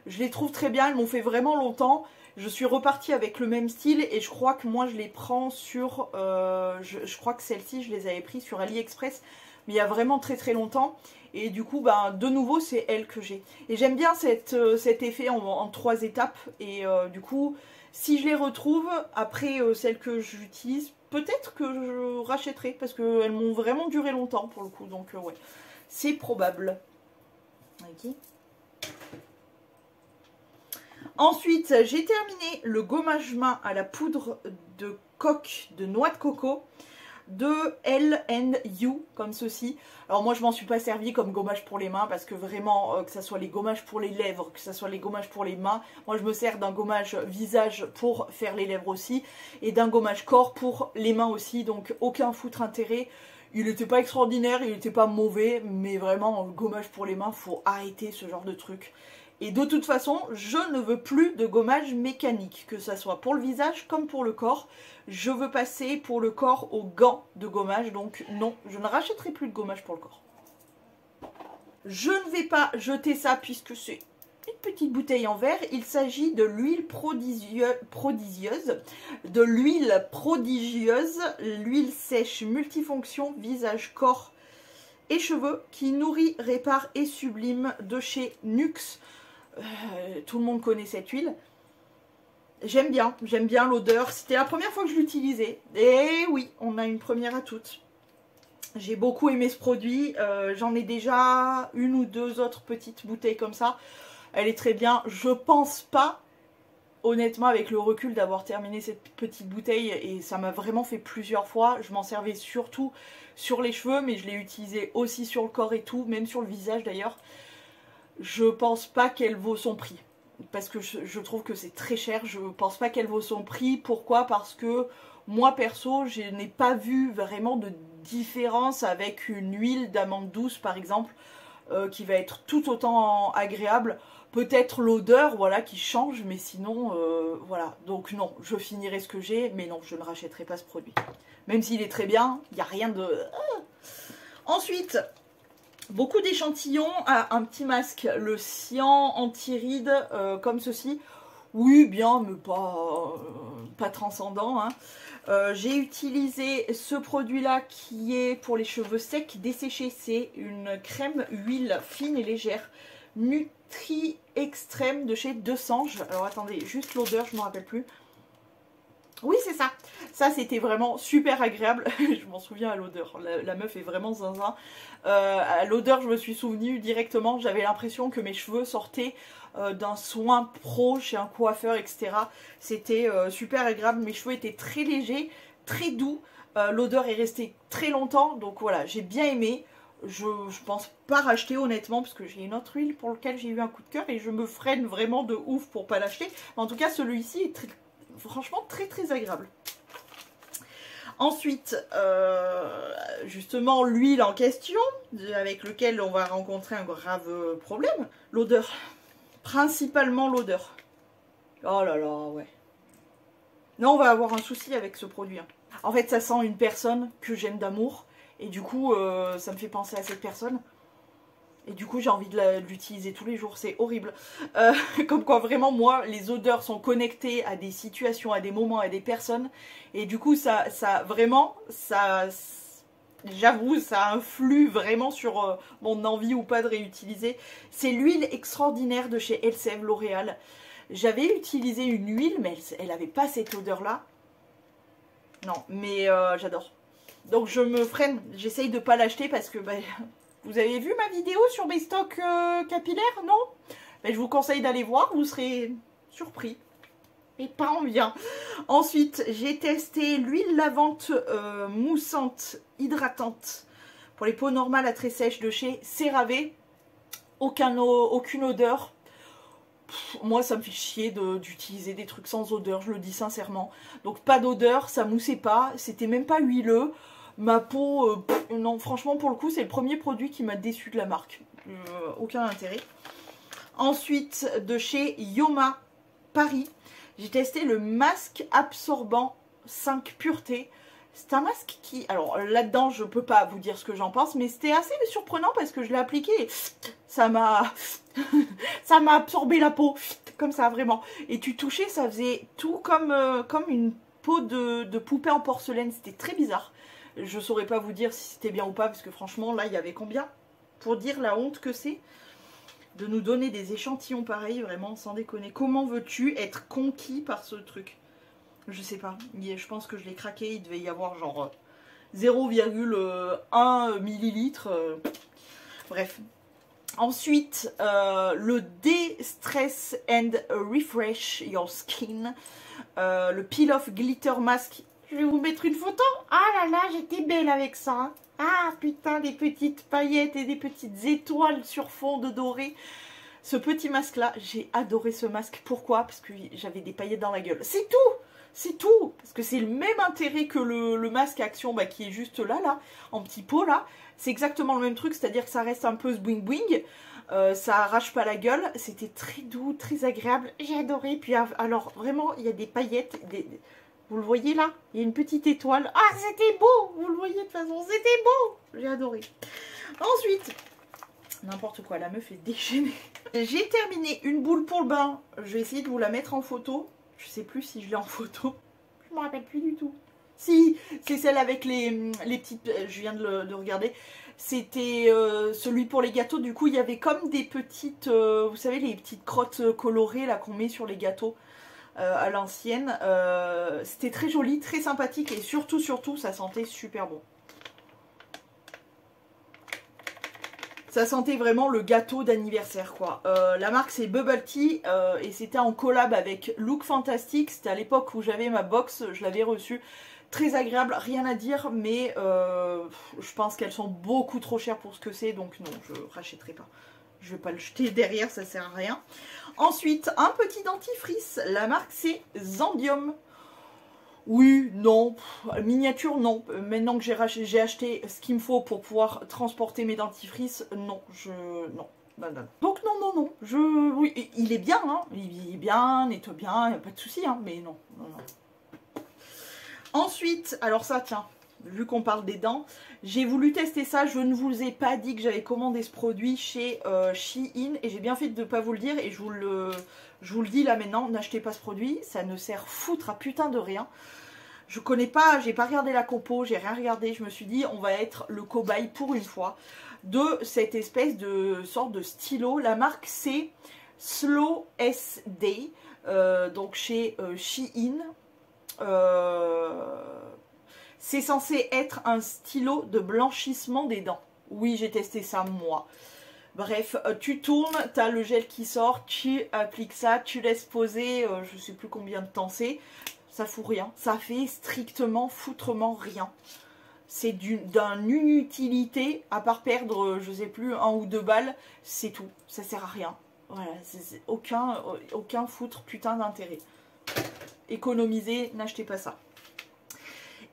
Je les trouve très bien, elles m'ont fait vraiment longtemps. Je suis repartie avec le même style et je crois que moi je les prends sur... je crois que celles-ci je les avais pris sur AliExpress, mais il y a vraiment très longtemps. Et du coup, ben, de nouveau c'est elles que j'ai. Et j'aime bien cet effet en 3 étapes. Et du coup, si je les retrouve après celles que j'utilise, peut-être que je rachèterai. Parce qu'elles m'ont vraiment duré longtemps pour le coup. Donc ouais, c'est probable. Ok. Ensuite, j'ai terminé le gommage main à la poudre de coque de noix de coco de L&U, comme ceci. Alors moi, je m'en suis pas servi comme gommage pour les mains parce que vraiment, que ce soit les gommages pour les lèvres, que ce soit les gommages pour les mains, moi je me sers d'un gommage visage pour faire les lèvres aussi et d'un gommage corps pour les mains aussi, donc aucun foutre intérêt. Il n'était pas extraordinaire, il n'était pas mauvais, mais vraiment, gommage pour les mains, faut arrêter ce genre de truc. Et de toute façon, je ne veux plus de gommage mécanique, que ce soit pour le visage comme pour le corps. Je veux passer pour le corps aux gants de gommage, donc non, je ne rachèterai plus de gommage pour le corps. Je ne vais pas jeter ça puisque c'est une petite bouteille en verre. Il s'agit de l'huile prodigieuse, l'huile sèche multifonction, visage, corps et cheveux qui nourrit, répare et sublime de chez Nuxe. Tout le monde connaît cette huile. J'aime bien l'odeur. C'était la première fois que je l'utilisais. Et oui, on a une première à toutes. J'ai beaucoup aimé ce produit. J'en ai déjà 1 ou 2 autres petites bouteilles comme ça. Elle est très bien. Je pense pas, honnêtement, avec le recul, d'avoir terminé cette petite bouteille. Et ça m'a vraiment fait plusieurs fois. Je m'en servais surtout sur les cheveux, mais je l'ai utilisée aussi sur le corps et tout, même sur le visage d'ailleurs. Je pense pas qu'elle vaut son prix. Parce que je trouve que c'est très cher. Je pense pas qu'elle vaut son prix. Pourquoi? Parce que moi perso, je n'ai pas vu vraiment de différence avec une huile d'amande douce par exemple, qui va être tout autant agréable. Peut-être l'odeur, voilà, qui change, mais sinon, voilà. Donc non, je finirai ce que j'ai, mais non, je ne rachèterai pas ce produit. Même s'il est très bien, il n'y a rien de... Ensuite, beaucoup d'échantillons. Un petit masque, le cyan anti-rides, comme ceci. Oui, bien, mais pas transcendant, hein. J'ai utilisé ce produit-là qui est pour les cheveux secs desséchés. C'est une crème huile fine et légère. Nutri Extrême de chez Desange. Alors attendez, juste l'odeur, je ne me rappelle plus. Oui, c'est ça. Ça, c'était vraiment super agréable. Je m'en souviens à l'odeur. La meuf est vraiment zinzin. À l'odeur, je me suis souvenu directement. J'avais l'impression que mes cheveux sortaient d'un soin pro chez un coiffeur, etc. C'était super agréable. Mes cheveux étaient très légers, très doux. L'odeur est restée très longtemps. Donc voilà, j'ai bien aimé. Je pense pas racheter honnêtement parce que j'ai une autre huile pour laquelle j'ai eu un coup de cœur et je me freine vraiment de ouf pour pas l'acheter. En tout cas, celui-ci est franchement très très agréable. Ensuite, justement, l'huile en question, avec lequel on va rencontrer un grave problème, l'odeur. Principalement l'odeur. Oh là là, ouais. Non, on va avoir un souci avec ce produit. Hein. En fait, ça sent une personne que j'aime d'amour. Et du coup, ça me fait penser à cette personne. Et du coup, j'ai envie de l'utiliser tous les jours. C'est horrible. Comme quoi, vraiment, moi, les odeurs sont connectées à des situations, à des moments, à des personnes. Et du coup, j'avoue, ça influe vraiment sur mon envie ou pas de réutiliser. C'est l'huile extraordinaire de chez Elseve L'Oréal. J'avais utilisé une huile, mais elle n'avait pas cette odeur-là. Non, mais j'adore. Donc, je me freine. J'essaye de ne pas l'acheter parce que... vous avez vu ma vidéo sur mes stocks capillaires, non? Je vous conseille d'aller voir, vous serez surpris. Et pas en bien. Ensuite, j'ai testé l'huile lavante moussante, hydratante pour les peaux normales à très sèches de chez CeraVe. Aucune odeur. Moi, ça me fait chier d'utiliser des trucs sans odeur, je le dis sincèrement. Donc, pas d'odeur, ça moussait pas, c'était même pas huileux. Ma peau, non, franchement, pour le coup, c'est le premier produit qui m'a déçu de la marque. Aucun intérêt. Ensuite, de chez Yoma Paris, j'ai testé le masque absorbant 5 pureté. C'est un masque qui... Alors, là-dedans, je peux pas vous dire ce que j'en pense, mais c'était assez surprenant parce que je l'ai appliqué et ça m'a... ça m'a absorbé la peau. Comme ça, vraiment. Et tu touchais, ça faisait tout comme une peau de poupée en porcelaine. C'était très bizarre. Je saurais pas vous dire si c'était bien ou pas, parce que franchement, là, il y avait combien? Pour dire la honte que c'est de nous donner des échantillons pareils, vraiment, sans déconner. Comment veux-tu être conquis par ce truc? Je sais pas. Je pense que je l'ai craqué. Il devait y avoir genre 0,1 millilitre. Bref. Ensuite, le De-Stress and Refresh Your Skin. Le Peel Off Glitter Mask. Je vais vous mettre une photo. Ah là là, j'étais belle avec ça. Hein. Ah putain, des petites paillettes et des petites étoiles sur fond de doré. Ce petit masque là, j'ai adoré ce masque. Pourquoi? Parce que j'avais des paillettes dans la gueule. C'est tout. C'est tout. Parce que c'est le même intérêt que le masque Action qui est juste là, en petit pot là. C'est exactement le même truc, c'est-à-dire que ça reste un peu bling bling. Ça arrache pas la gueule. C'était très doux, très agréable. J'ai adoré. Puis alors vraiment, il y a des paillettes, vous le voyez là? Il y a une petite étoile. Ah, c'était beau! Vous le voyez de toute façon, c'était beau! J'ai adoré. Ensuite, n'importe quoi, la meuf est déchaînée. J'ai terminé une boule pour le bain. Je vais essayer de vous la mettre en photo. Je sais plus si je l'ai en photo. Je me rappelle plus du tout. Si, c'est celle avec les petites... Je viens de regarder. C'était celui pour les gâteaux. Du coup, il y avait comme des petites... vous savez, les petites crottes colorées là qu'on met sur les gâteaux. À l'ancienne, c'était très joli, très sympathique et surtout, ça sentait super bon. Ça sentait vraiment le gâteau d'anniversaire quoi. La marque c'est Bubble Tea et c'était en collab avec Look Fantastic. C'était à l'époque où j'avais ma box, je l'avais reçue. Très agréable, rien à dire, mais je pense qu'elles sont beaucoup trop chères pour ce que c'est, donc non, je rachèterai pas. Je vais pas le jeter derrière, ça sert à rien. Ensuite, un petit dentifrice. La marque, c'est Zendium. Oui, non. Miniature, non. Maintenant que j'ai acheté ce qu'il me faut pour pouvoir transporter mes dentifrices, non. Non. Non. Donc, non. Oui, il est bien, hein. Il est bien, nettoie bien, il n'y a pas de souci, hein. Mais non. Ensuite, alors ça, tiens. vu qu'on parle des dents, j'ai voulu tester ça. Je ne vous ai pas dit que j'avais commandé ce produit chez Shein et j'ai bien fait de ne pas vous le dire et je vous le dis là maintenant, n'achetez pas ce produit, ça ne sert foutre à putain de rien. Je connais pas, j'ai pas regardé la compo, j'ai rien regardé, je me suis dit on va être le cobaye pour une fois de cette espèce de sorte de stylo. La marque c'est Slow SD, donc chez Shein. C'est censé être un stylo de blanchissement des dents. Oui, j'ai testé ça moi. Bref, tu tournes, tu as le gel qui sort, tu appliques ça, tu laisses poser, je sais plus combien de temps c'est. Ça fout rien, ça fait strictement, foutrement rien. C'est d'une inutilité, à part perdre, je sais plus, 1 ou 2 balles, c'est tout, ça sert à rien. Voilà, c'est aucun foutre putain d'intérêt. Économisez, n'achetez pas ça.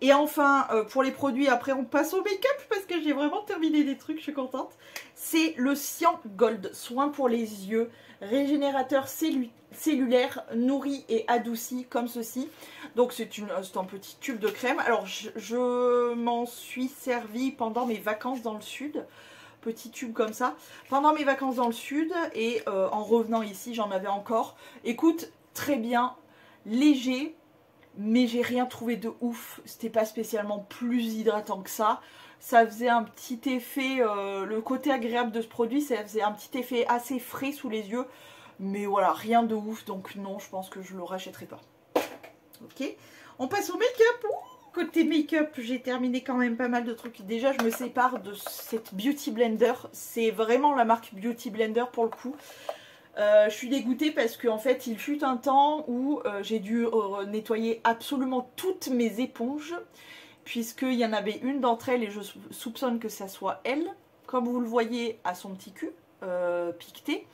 Et enfin, pour les produits, après on passe au make-up parce que j'ai vraiment terminé les trucs, je suis contente. C'est le Cyan Gold, soin pour les yeux, régénérateur cellulaire, nourri et adouci comme ceci. Donc c'est un petit tube de crème. Alors je m'en suis servi pendant mes vacances dans le sud. Petit tube comme ça. Pendant mes vacances dans le sud et en revenant ici, j'en avais encore. Écoute, très bien, léger. Mais j'ai rien trouvé de ouf, c'était pas spécialement plus hydratant que ça. Ça faisait un petit effet, le côté agréable de ce produit, ça faisait un petit effet assez frais sous les yeux. Mais voilà, rien de ouf, donc non, je pense que je le rachèterai pas. Ok, on passe au make-up. Côté make-up, j'ai terminé quand même pas mal de trucs. Déjà, je me sépare de cette Beauty Blender. C'est vraiment la marque Beauty Blender pour le coup. Je suis dégoûtée parce qu'en fait il fut un temps où j'ai dû nettoyer absolument toutes mes éponges puisqu'il y en avait une d'entre elles et je soupçonne que ça soit elle, comme vous le voyez à son petit cul piqueté.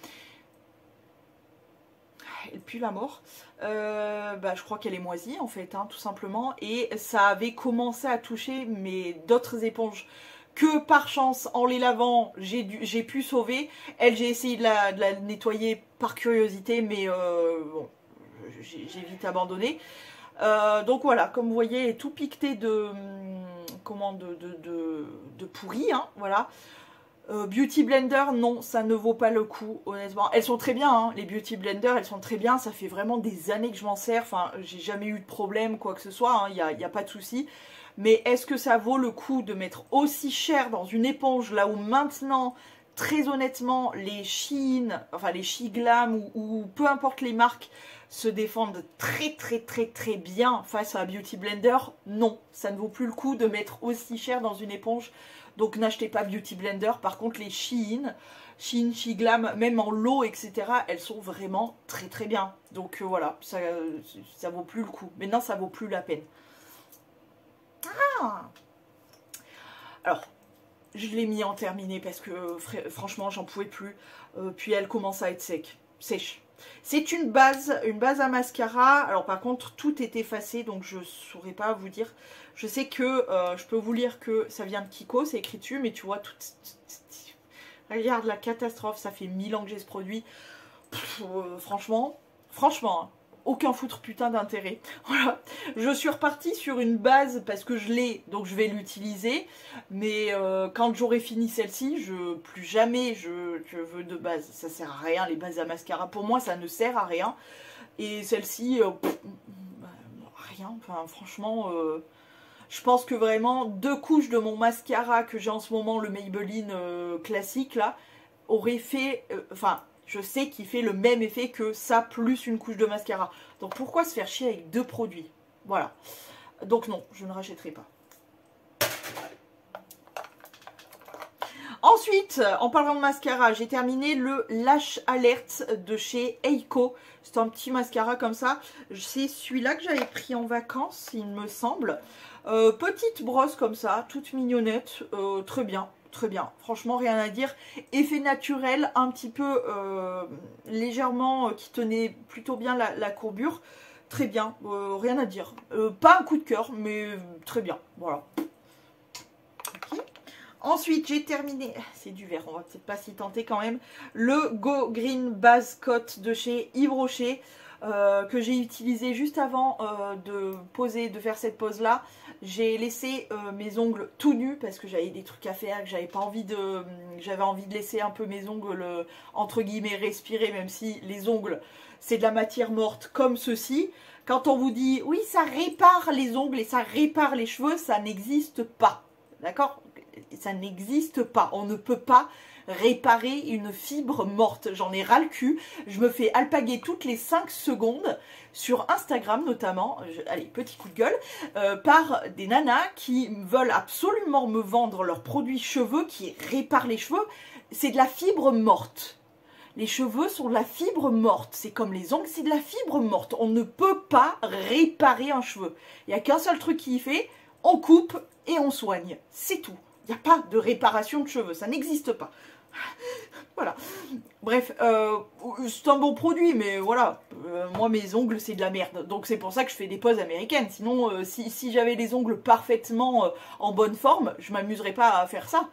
Elle pue la mort. Je crois qu'elle est moisie en fait, hein, tout simplement, et ça avait commencé à toucher d'autres éponges que par chance, en les lavant, j'ai pu sauver. Elle, j'ai essayé de la nettoyer par curiosité, mais bon, j'ai vite abandonné. Donc voilà, comme vous voyez, elle est tout piqueté de pourri, hein, voilà. Beauty Blender, non, ça ne vaut pas le coup, honnêtement. Elles sont très bien, hein, les Beauty Blender, elles sont très bien. Ça fait vraiment des années que je m'en sers. Enfin, j'ai jamais eu de problème, quoi que ce soit, il n'y a pas de souci. Mais est-ce que ça vaut le coup de mettre aussi cher dans une éponge, là où maintenant, très honnêtement, les Shein, enfin les Shiglam ou peu importe les marques, se défendent très bien face à Beauty Blender? Non, ça ne vaut plus le coup de mettre aussi cher dans une éponge. Donc n'achetez pas Beauty Blender. Par contre, les Shein, Shiglam, même en lot, etc., elles sont vraiment très bien. Donc voilà, ça vaut plus le coup. Maintenant, ça vaut plus la peine. Ah, alors, je l'ai mis en terminé parce que franchement, j'en pouvais plus. Puis elle commence à être sèche. C'est une base à mascara. Alors par contre, tout est effacé, donc je ne saurais pas vous dire. Je sais que je peux vous lire que ça vient de Kiko, c'est écrit dessus, mais tu vois, regarde la catastrophe, ça fait 1000 ans que j'ai ce produit. Franchement, hein, aucun foutre putain d'intérêt. Voilà, je suis repartie sur une base parce que je l'ai, donc je vais l'utiliser. Mais quand j'aurai fini celle-ci, plus jamais je veux de base. Ça sert à rien, les bases à mascara. Pour moi, ça ne sert à rien. Et celle-ci, rien. Enfin, franchement, je pense que vraiment 2 couches de mon mascara que j'ai en ce moment, le Maybelline classique là, aurait fait, je sais qu'il fait le même effet que ça plus une couche de mascara. Donc pourquoi se faire chier avec 2 produits? Voilà. Donc non, je ne rachèterai pas. Ensuite, en parlant de mascara, j'ai terminé le Lash Alert de chez Eiko. C'est un petit mascara comme ça. C'est celui-là que j'avais pris en vacances, il me semble. Petite brosse comme ça, toute mignonnette, très bien. Très bien, franchement rien à dire. Effet naturel, un petit peu légèrement qui tenait plutôt bien la courbure. Très bien, rien à dire. Pas un coup de cœur, mais très bien. Voilà. Okay. Ensuite, j'ai terminé, c'est du vert, on va peut-être pas s'y tenter quand même, le Go Green Base Coat de chez Yves Rocher. que j'ai utilisé juste avant de poser, de faire cette pose là. J'ai laissé mes ongles tout nus parce que j'avais des trucs à faire, que j'avais pas envie de... J'avais envie de laisser un peu mes ongles entre guillemets respirer, même si les ongles c'est de la matière morte comme ceci. Quand on vous dit oui ça répare les ongles et ça répare les cheveux, ça n'existe pas. D'accord? Ça n'existe pas. On ne peut pas réparer une fibre morte. J'en ai ras le cul. Je me fais alpaguer toutes les 5 secondes sur Instagram notamment, allez, petit coup de gueule, par des nanas qui veulent absolument me vendre leurs produits cheveux qui réparent les cheveux. C'est de la fibre morte. Les cheveux sont de la fibre morte. C'est comme les ongles, c'est de la fibre morte. On ne peut pas réparer un cheveu. Il n'y a qu'un seul truc qui y fait, on coupe et on soigne. C'est tout. Il n'y a pas de réparation de cheveux, ça n'existe pas. Voilà. Bref, c'est un bon produit, mais voilà. Moi, mes ongles, c'est de la merde. Donc, c'est pour ça que je fais des poses américaines. Sinon, si j'avais les ongles parfaitement en bonne forme, je m'amuserais pas à faire ça.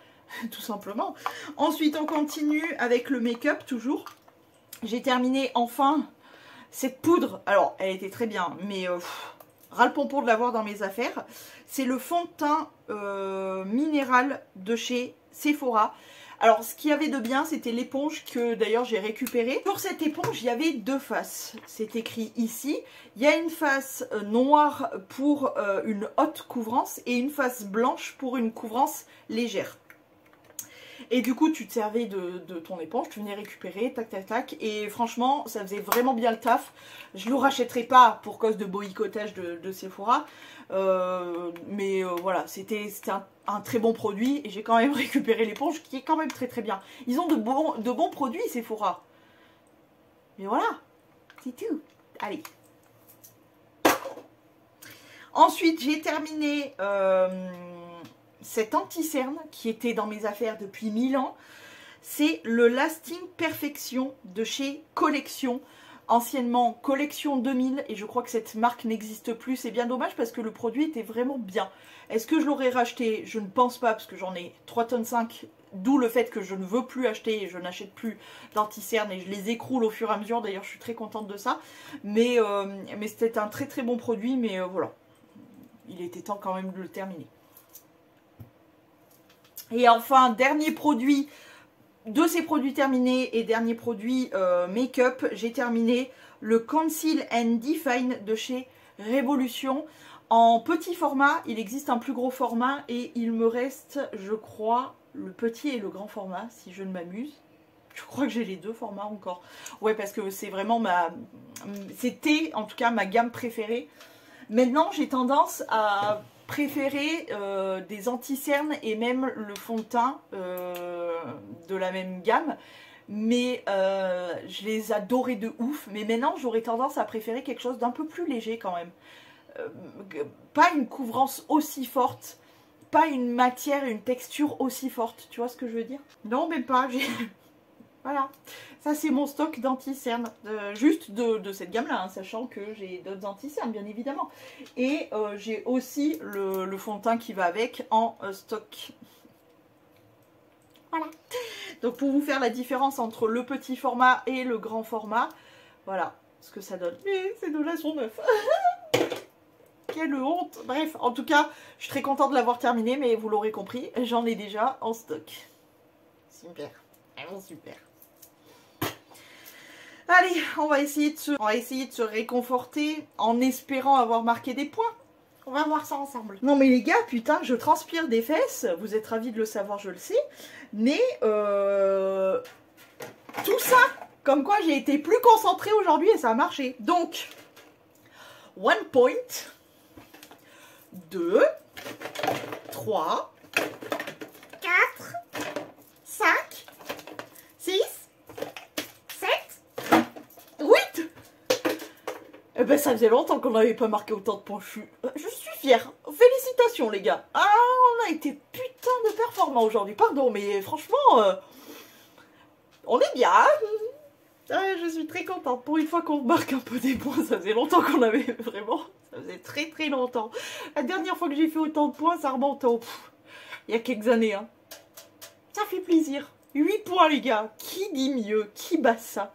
Tout simplement. Ensuite, on continue avec le make-up, toujours. J'ai terminé, enfin, cette poudre. Alors, elle était très bien, mais... ras le pompon de l'avoir dans mes affaires. C'est le fond de teint minéral de chez Sephora. Alors, ce qu'il y avait de bien, c'était l'éponge que d'ailleurs j'ai récupérée. Pour cette éponge, il y avait 2 faces. C'est écrit ici. Il y a une face noire pour une haute couvrance et une face blanche pour une couvrance légère. Et du coup, tu te servais de ton éponge, tu venais récupérer, tac, tac, tac. Et franchement, ça faisait vraiment bien le taf. Je ne le rachèterai pas pour cause de boycottage de Sephora. Mais voilà, c'était un très bon produit. Et j'ai quand même récupéré l'éponge qui est quand même très très bien. Ils ont de bons produits, Sephora. Mais voilà, c'est tout. Allez. Ensuite, j'ai terminé... cet anti-cerne qui était dans mes affaires depuis 1000 ans, c'est le Lasting Perfection de chez Collection, anciennement Collection 2000, et je crois que cette marque n'existe plus. C'est bien dommage parce que le produit était vraiment bien. Est-ce que je l'aurais racheté? Je ne pense pas parce que j'en ai 3,5 tonnes, d'où le fait que je ne veux plus acheter et je n'achète plus d'anti-cerne et je les écroule au fur et à mesure. D'ailleurs, je suis très contente de ça. Mais c'était un très très bon produit, mais voilà, il était temps quand même de le terminer. Et enfin, dernier produit de ces produits terminés et dernier produit make-up, j'ai terminé le Conceal and Define de chez Révolution. En petit format, il existe un plus gros format et il me reste, je crois, le petit et le grand format, si je ne m'amuse. Je crois que j'ai les 2 formats encore. Ouais, parce que c'est vraiment c'était en tout cas ma gamme préférée. Maintenant, j'ai tendance à préférer des anti-cernes et même le fond de teint de la même gamme, mais je les adorais de ouf. Mais maintenant j'aurais tendance à préférer quelque chose d'un peu plus léger quand même, pas une couvrance aussi forte, pas une matière et une texture aussi forte, tu vois ce que je veux dire? Non, même pas. Voilà, ça c'est mon stock d'anti-cernes, juste de cette gamme-là, hein, sachant que j'ai d'autres anti-cernes bien évidemment. Et j'ai aussi le fond de teint qui va avec en stock. Voilà. Donc pour vous faire la différence entre le petit format et le grand format, voilà ce que ça donne. Mais ces deux-là sont neufs. Quelle honte. Bref, en tout cas, je suis très contente de l'avoir terminé, mais vous l'aurez compris, j'en ai déjà en stock. Super, vraiment super. Allez, on va essayer de se réconforter en espérant avoir marqué des points. On va voir ça ensemble. Non mais les gars, putain, je transpire des fesses. Vous êtes ravis de le savoir, je le sais. Mais tout ça, comme quoi j'ai été plus concentrée aujourd'hui et ça a marché. Donc, 1 point, 2, 3, 4, 5, 6, 7, 8. Eh ben ça faisait longtemps qu'on n'avait pas marqué autant de points. Je suis fière. Félicitations les gars. Ah, on a été putain de performants aujourd'hui. Pardon, mais franchement, on est bien. Ah, je suis très contente. Pour une fois qu'on marque un peu des points, ça faisait longtemps qu'on avait vraiment. Ça faisait très très longtemps. La dernière fois que j'ai fait autant de points, ça remonte au... il y a quelques années. Hein. Ça fait plaisir. 8 points les gars. Qui dit mieux? Qui bat ça?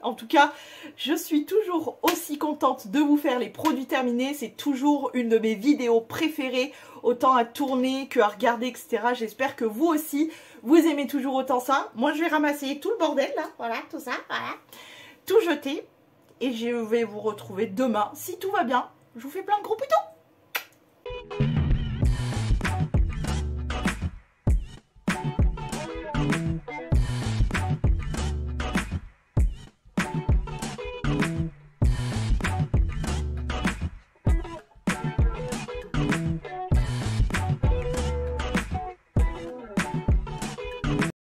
En tout cas, je suis toujours aussi contente de vous faire les produits terminés. C'est toujours une de mes vidéos préférées, autant à tourner que à regarder, etc. J'espère que vous aussi, vous aimez toujours autant ça. Moi, je vais ramasser tout le bordel, là. Voilà, tout ça, voilà. Tout jeter. Et je vais vous retrouver demain. Si tout va bien, je vous fais plein de gros boutons.